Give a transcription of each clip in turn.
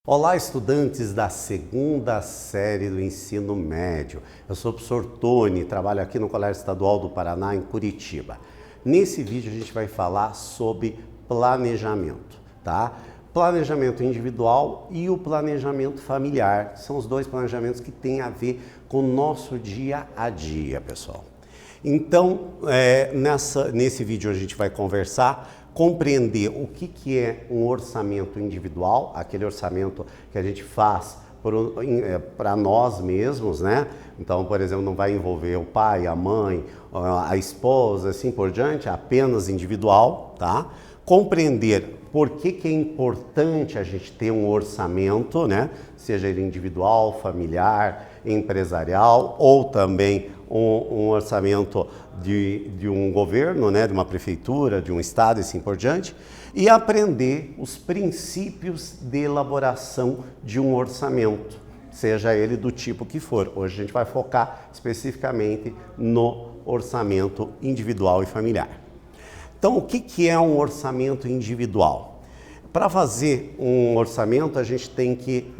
Olá, estudantes da segunda série do ensino médio. Eu sou o professor Tony, trabalho aqui no Colégio Estadual do Paraná, em Curitiba. Nesse vídeo a gente vai falar sobre planejamento, tá? Planejamento individual e o planejamento familiar. São os dois planejamentos que têm a ver com o nosso dia a dia, pessoal. Então, nesse vídeo a gente vai compreender o que é um orçamento individual, aquele orçamento que a gente faz para nós mesmos, né? Então, por exemplo, não vai envolver o pai, a mãe, a esposa, assim por diante, apenas individual, tá? Compreender por que é importante a gente ter um orçamento, né? Seja ele individual, familiar, empresarial ou também um orçamento de um governo, né, de uma prefeitura, de um estado e assim por diante, e aprender os princípios de elaboração de um orçamento, seja ele do tipo que for. Hoje a gente vai focar especificamente no orçamento individual e familiar. Então, o que é um orçamento individual? Para fazer um orçamento, a gente tem que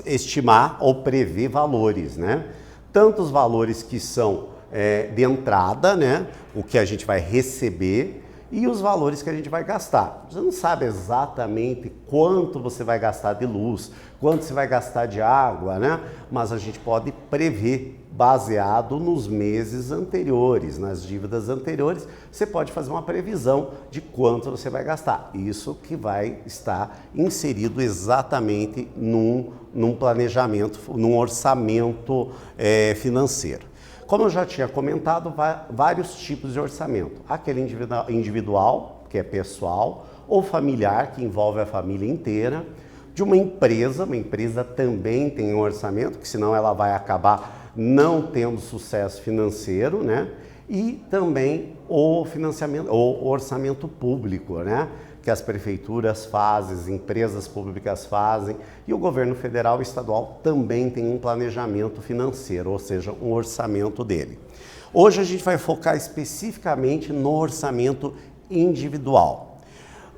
estimar ou prever valores, né? Tanto os valores que são de entrada, né? O que a gente vai receber, e os valores que a gente vai gastar. Você não sabe exatamente quanto você vai gastar de luz, quanto você vai gastar de água, né? Mas a gente pode prever, baseado nos meses anteriores, nas dívidas anteriores, você pode fazer uma previsão de quanto você vai gastar. Isso que vai estar inserido exatamente num planejamento, num orçamento financeiro. Como eu já tinha comentado, vários tipos de orçamento. Aquele individual, que é pessoal, ou familiar, que envolve a família inteira. De uma empresa também tem um orçamento, que senão ela vai acabar não tendo sucesso financeiro, né? E também o financiamento, o orçamento público, né? Que as prefeituras fazem, as empresas públicas fazem, e o governo federal e estadual também tem um planejamento financeiro, ou seja, um orçamento dele. Hoje a gente vai focar especificamente no orçamento individual.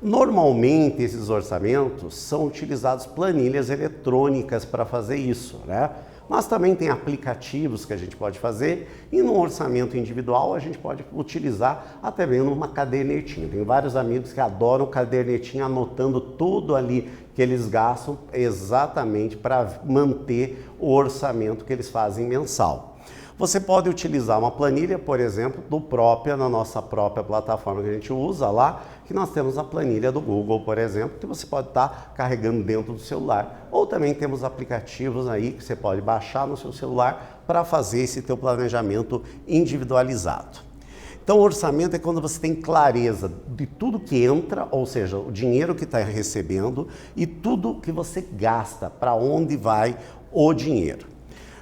Normalmente esses orçamentos são utilizados planilhas eletrônicas para fazer isso, né? Mas também tem aplicativos que a gente pode fazer, e no orçamento individual a gente pode utilizar até mesmo uma cadernetinha. Tem vários amigos que adoram cadernetinha, anotando tudo ali que eles gastam exatamente para manter o orçamento que eles fazem mensal. Você pode utilizar uma planilha, por exemplo, na nossa própria plataforma que a gente usa lá, que nós temos a planilha do Google, por exemplo, que você pode estar carregando dentro do celular. Ou também temos aplicativos aí que você pode baixar no seu celular para fazer esse teu planejamento individualizado. Então, o orçamento é quando você tem clareza de tudo que entra, ou seja, o dinheiro que está recebendo, e tudo que você gasta, para onde vai o dinheiro.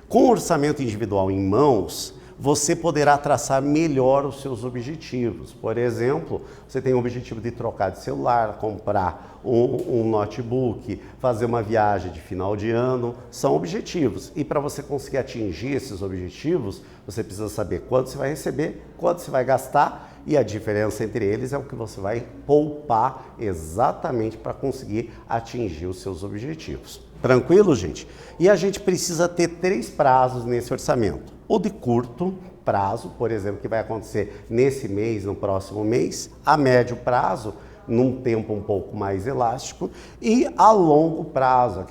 Com o orçamento individual em mãos, você poderá traçar melhor os seus objetivos. Por exemplo, você tem o objetivo de trocar de celular, comprar um notebook, fazer uma viagem de final de ano, são objetivos. E para você conseguir atingir esses objetivos, você precisa saber quanto você vai receber, quanto você vai gastar, e a diferença entre eles é o que você vai poupar exatamente para conseguir atingir os seus objetivos. Tranquilo, gente? E a gente precisa ter 3 prazos nesse orçamento. O de curto prazo, por exemplo, que vai acontecer nesse mês, no próximo mês. A médio prazo, num tempo um pouco mais elástico. E a longo prazo,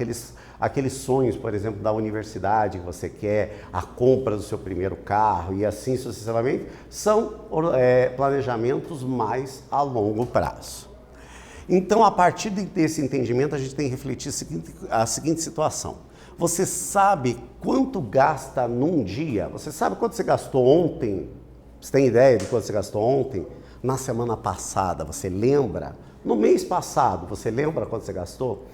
aqueles sonhos, por exemplo, da universidade que você quer, a compra do seu primeiro carro e assim sucessivamente, são planejamentos mais a longo prazo. Então, a partir desse entendimento, a gente tem que refletir a seguinte situação. Você sabe quanto gasta num dia? Você sabe quanto você gastou ontem? Você tem ideia de quanto você gastou ontem? Na semana passada, você lembra? No mês passado, você lembra quanto você gastou?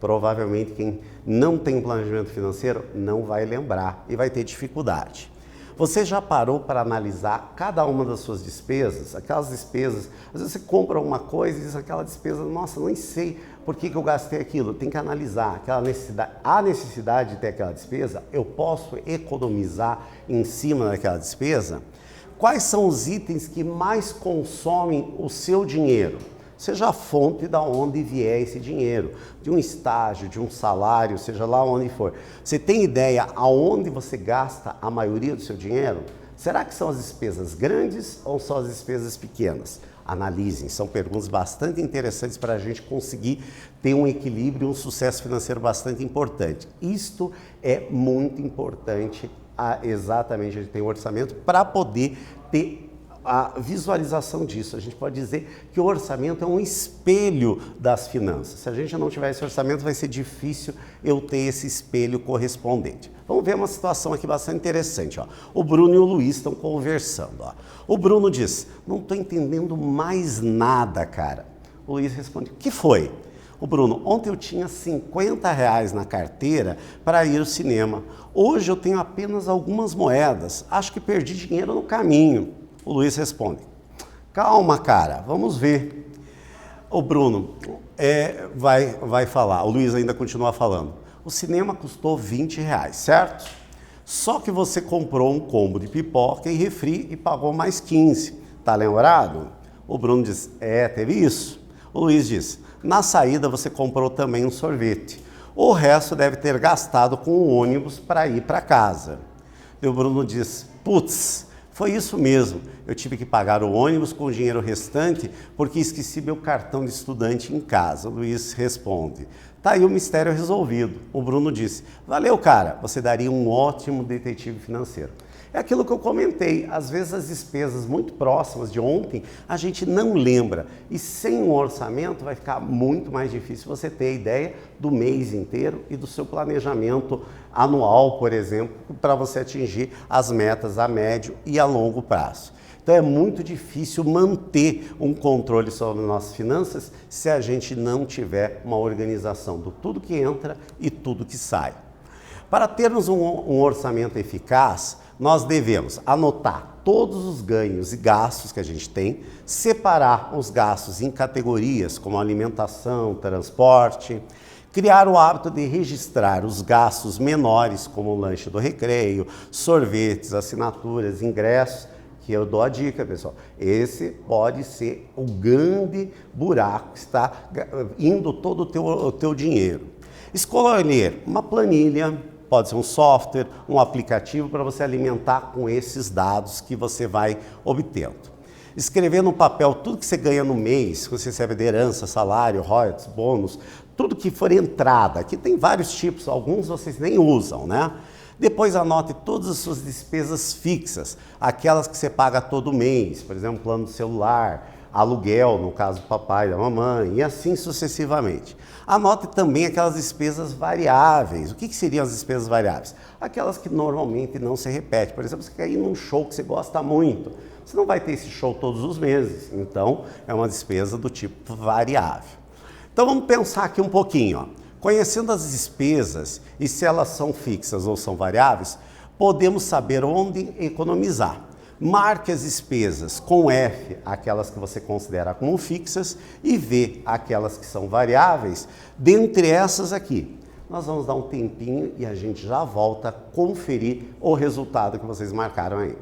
Provavelmente quem não tem planejamento financeiro não vai lembrar e vai ter dificuldade. Você já parou para analisar cada uma das suas despesas? Aquelas despesas, às vezes você compra alguma coisa e diz aquela despesa, nossa, nem sei por que eu gastei aquilo. Tem que analisar aquela necessidade, a necessidade de ter aquela despesa, eu posso economizar em cima daquela despesa? Quais são os itens que mais consomem o seu dinheiro? seja a fonte da onde vier esse dinheiro, de um estágio, de um salário, seja lá onde for. Você tem ideia aonde você gasta a maioria do seu dinheiro? Será que são as despesas grandes ou são as despesas pequenas? Analisem, são perguntas bastante interessantes para a gente conseguir ter um equilíbrio e um sucesso financeiro bastante importante. Isto é muito importante, exatamente, a gente tem um orçamento para poder ter a visualização disso. A gente pode dizer que o orçamento é um espelho das finanças. Se a gente não tiver esse orçamento, vai ser difícil eu ter esse espelho correspondente. Vamos ver uma situação aqui bastante interessante. Ó. O Bruno e o Luiz estão conversando. Ó. O Bruno diz, não estou entendendo mais nada, cara. O Luiz responde, o que foi? O Bruno, ontem eu tinha R$50 na carteira para ir ao cinema. Hoje eu tenho apenas algumas moedas. Acho que perdi dinheiro no caminho. O Luiz responde, calma, cara, vamos ver. O Bruno vai falar, o Luiz ainda continua falando. O cinema custou R$20, certo? Só que você comprou um combo de pipoca e refri e pagou mais 15. Tá lembrado? O Bruno diz, teve isso. O Luiz diz, na saída você comprou também um sorvete. O resto deve ter gastado com o ônibus para ir para casa. E o Bruno diz, putz, foi isso mesmo, eu tive que pagar o ônibus com o dinheiro restante porque esqueci meu cartão de estudante em casa. O Luiz responde, tá aí o mistério resolvido. O Bruno disse, valeu cara, você daria um ótimo detetive financeiro. É aquilo que eu comentei, às vezes as despesas muito próximas de ontem a gente não lembra e sem um orçamento vai ficar muito mais difícil você ter a ideia do mês inteiro e do seu planejamento anual, por exemplo, para você atingir as metas a médio e a longo prazo. Então é muito difícil manter um controle sobre nossas finanças se a gente não tiver uma organização do tudo que entra e tudo que sai. Para termos um orçamento eficaz, nós devemos anotar todos os ganhos e gastos que a gente tem, separar os gastos em categorias como alimentação, transporte, criar o hábito de registrar os gastos menores como o lanche do recreio, sorvetes, assinaturas, ingressos, que eu dou a dica, pessoal. Esse pode ser o grande buraco que está indo todo o teu dinheiro. Escolher uma planilha, pode ser um software, um aplicativo para você alimentar com esses dados que você vai obtendo. Escrever no papel tudo que você ganha no mês, que você recebe de herança, salário, royalties, bônus, tudo que for entrada. Aqui tem vários tipos, alguns vocês nem usam, né? Depois anote todas as suas despesas fixas, aquelas que você paga todo mês, por exemplo, plano de celular, aluguel, no caso do papai e da mamãe, e assim sucessivamente. Anote também aquelas despesas variáveis. O que seriam as despesas variáveis? Aquelas que normalmente não se repetem. Por exemplo, você quer ir num show que você gosta muito. Você não vai ter esse show todos os meses, então é uma despesa do tipo variável. Então vamos pensar aqui um pouquinho. Ó. Conhecendo as despesas e se elas são fixas ou são variáveis, podemos saber onde economizar. Marque as despesas com F, aquelas que você considera como fixas, e V, aquelas que são variáveis. Dentre essas aqui, nós vamos dar um tempinho e a gente já volta a conferir o resultado que vocês marcaram aí.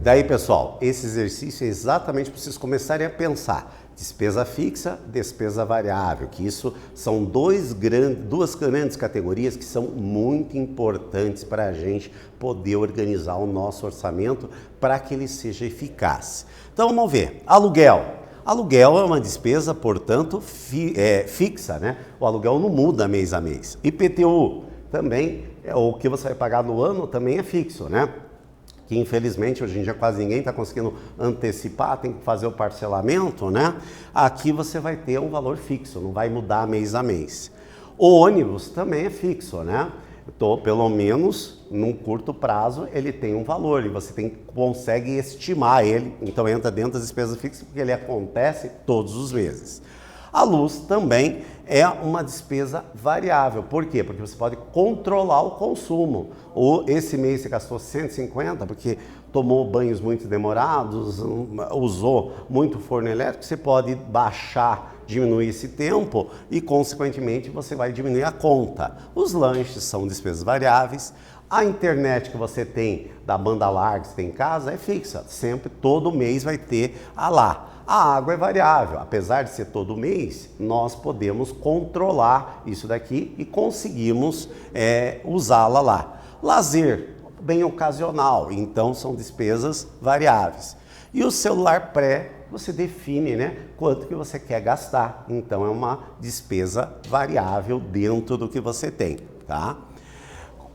Daí, pessoal, esse exercício é exatamente para vocês começarem a pensar. Despesa fixa, despesa variável, que isso são duas grandes categorias que são muito importantes para a gente poder organizar o nosso orçamento para que ele seja eficaz. Então, vamos ver. Aluguel. Aluguel é uma despesa, portanto, fixa, né? O aluguel não muda mês a mês. IPTU também, o que você vai pagar no ano também é fixo, né? Que infelizmente hoje em dia quase ninguém está conseguindo antecipar, tem que fazer o parcelamento, né? Aqui você vai ter um valor fixo, não vai mudar mês a mês. O ônibus também é fixo, né? Então, pelo menos num curto prazo ele tem um valor e você consegue estimar ele, então entra dentro das despesas fixas porque ele acontece todos os meses. A luz também é uma despesa variável. Por quê? Porque você pode controlar o consumo. Ou esse mês você gastou 150 porque tomou banhos muito demorados, usou muito forno elétrico, você pode baixar, diminuir esse tempo e, consequentemente, você vai diminuir a conta. Os lanches são despesas variáveis. A internet que você tem da banda larga que você tem em casa é fixa. Sempre, todo mês vai ter lá. A água é variável, apesar de ser todo mês, nós podemos controlar isso daqui e conseguimos usá-la lá. Lazer, bem ocasional, então são despesas variáveis. E o celular pré, você define, né, quanto que você quer gastar, então é uma despesa variável dentro do que você tem, tá?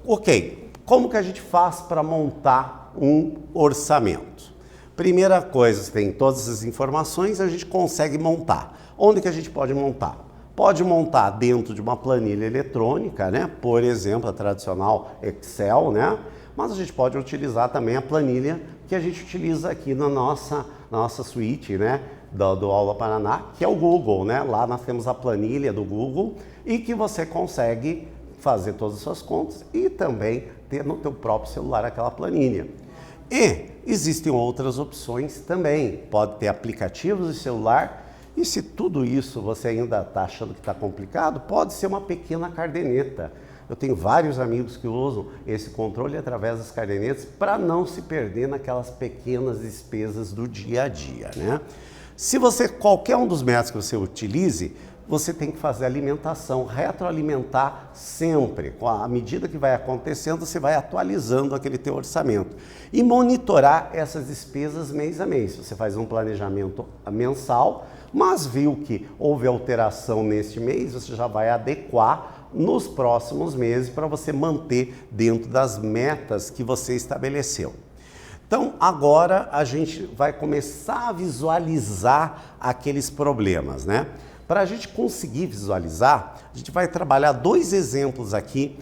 Ok, como que a gente faz para montar um orçamento? Primeira coisa, você tem todas as informações, a gente consegue montar. Onde que a gente pode montar? Pode montar dentro de uma planilha eletrônica, né? Por exemplo, a tradicional Excel, né? Mas a gente pode utilizar também a planilha que a gente utiliza aqui na nossa suíte, né? Do Aula Paraná, que é o Google, né? Lá nós temos a planilha do Google e que você consegue fazer todas as suas contas e também ter no teu próprio celular aquela planilha. E existem outras opções também, pode ter aplicativos de celular e se tudo isso você ainda está achando que está complicado, pode ser uma pequena caderneta. Eu tenho vários amigos que usam esse controle através das cadernetas para não se perder naquelas pequenas despesas do dia a dia, né? Se qualquer um dos métodos que você utilize, você tem que fazer alimentação, retroalimentar sempre. À medida que vai acontecendo, você vai atualizando aquele teu orçamento. E monitorar essas despesas mês a mês. Você faz um planejamento mensal, mas viu que houve alteração neste mês, você já vai adequar nos próximos meses para você manter dentro das metas que você estabeleceu. Então, agora a gente vai começar a visualizar aqueles problemas, né? Para a gente conseguir visualizar, a gente vai trabalhar dois exemplos aqui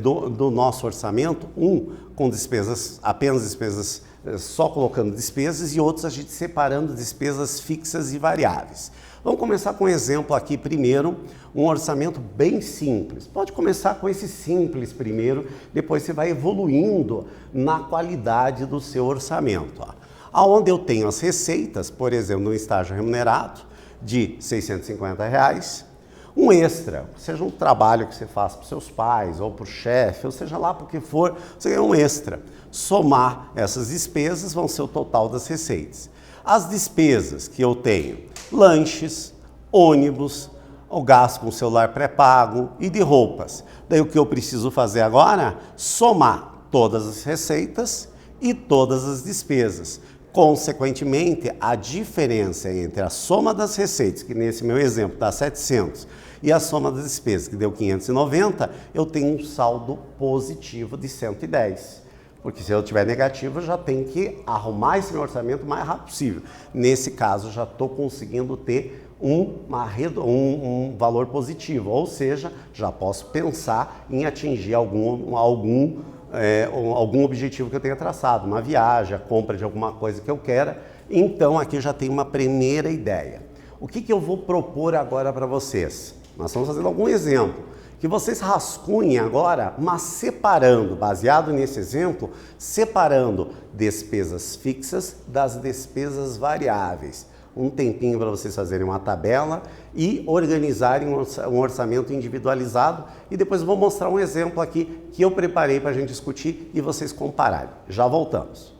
do nosso orçamento, um com despesas, apenas despesas, só colocando despesas, e outros a gente separando despesas fixas e variáveis. Vamos começar com um exemplo aqui primeiro, um orçamento bem simples. Pode começar com esse simples primeiro, depois você vai evoluindo na qualidade do seu orçamento. Onde eu tenho as receitas, por exemplo, no estágio remunerado, de R$650, um extra, seja um trabalho que você faz para os seus pais ou para o chefe, ou seja lá para o que for, você ganha um extra. Somar essas despesas vão ser o total das receitas. As despesas que eu tenho, lanches, ônibus, o gasto com celular pré-pago e de roupas. Daí o que eu preciso fazer agora? Somar todas as receitas e todas as despesas. Consequentemente, a diferença entre a soma das receitas, que nesse meu exemplo dá 700, e a soma das despesas, que deu 590, eu tenho um saldo positivo de 110. Porque se eu tiver negativo, eu já tenho que arrumar esse meu orçamento o mais rápido possível. Nesse caso, eu já estou conseguindo ter um valor positivo, ou seja, já posso pensar em atingir algum objetivo que eu tenha traçado, uma viagem, a compra de alguma coisa que eu queira. Então aqui eu já tenho uma primeira ideia. O que eu vou propor agora para vocês? Nós estamos fazendo algum exemplo, que vocês rascunhem agora, mas separando, baseado nesse exemplo, separando despesas fixas das despesas variáveis. Um tempinho para vocês fazerem uma tabela e organizarem um orçamento individualizado, e depois eu vou mostrar um exemplo aqui que eu preparei para a gente discutir e vocês compararem. Já voltamos.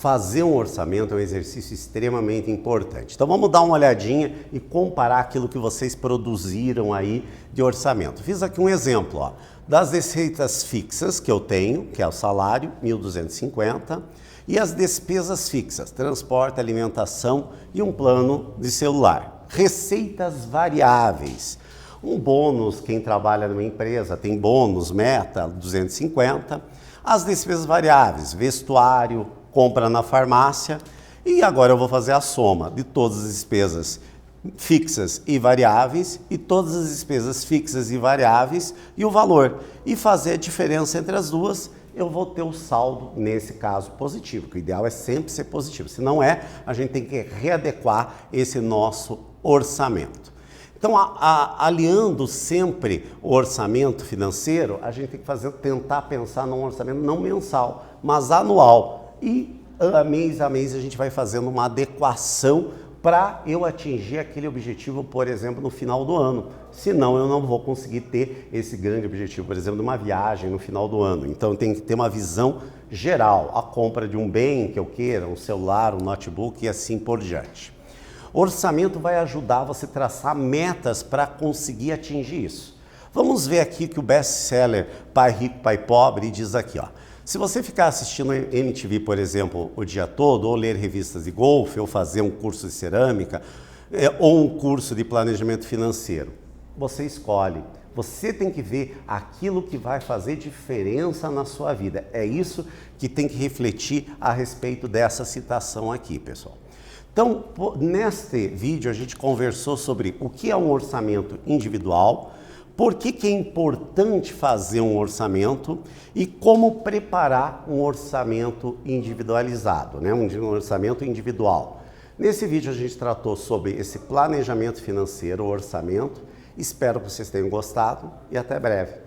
fazer um orçamento é um exercício extremamente importante. Então vamos dar uma olhadinha e comparar aquilo que vocês produziram aí de orçamento. Fiz aqui um exemplo, ó, das receitas fixas que eu tenho, que é o salário, 1.250, e as despesas fixas, transporte, alimentação e um plano de celular. Receitas variáveis. Um bônus, quem trabalha numa empresa tem bônus, meta, 250. As despesas variáveis, vestuário, compra na farmácia. E agora eu vou fazer a soma de todas as despesas fixas e variáveis e todas as despesas fixas e variáveis e o valor. E fazer a diferença entre as duas, eu vou ter o saldo, nesse caso, positivo, que o ideal é sempre ser positivo. Se não é, a gente tem que readequar esse nosso orçamento. Então, aliando sempre o orçamento financeiro, a gente tem que tentar pensar num orçamento não mensal, mas anual. E mês a mês a gente vai fazendo uma adequação para eu atingir aquele objetivo, por exemplo, no final do ano. Senão eu não vou conseguir ter esse grande objetivo, por exemplo, de uma viagem no final do ano. Então tem que ter uma visão geral, a compra de um bem que eu queira, um celular, um notebook e assim por diante. Orçamento vai ajudar você a traçar metas para conseguir atingir isso. Vamos ver aqui que o best-seller Pai Rico, Pai Pobre diz aqui, ó. Se você ficar assistindo MTV, por exemplo, o dia todo, ou ler revistas de golfe, ou fazer um curso de cerâmica, ou um curso de planejamento financeiro, você escolhe. Você tem que ver aquilo que vai fazer diferença na sua vida. É isso que tem que refletir a respeito dessa citação aqui, pessoal. Então, neste vídeo a gente conversou sobre o que é um orçamento individual, por que é importante fazer um orçamento e como preparar um orçamento individualizado, né? Um orçamento individual. Nesse vídeo a gente tratou sobre esse planejamento financeiro, o orçamento. Espero que vocês tenham gostado e até breve.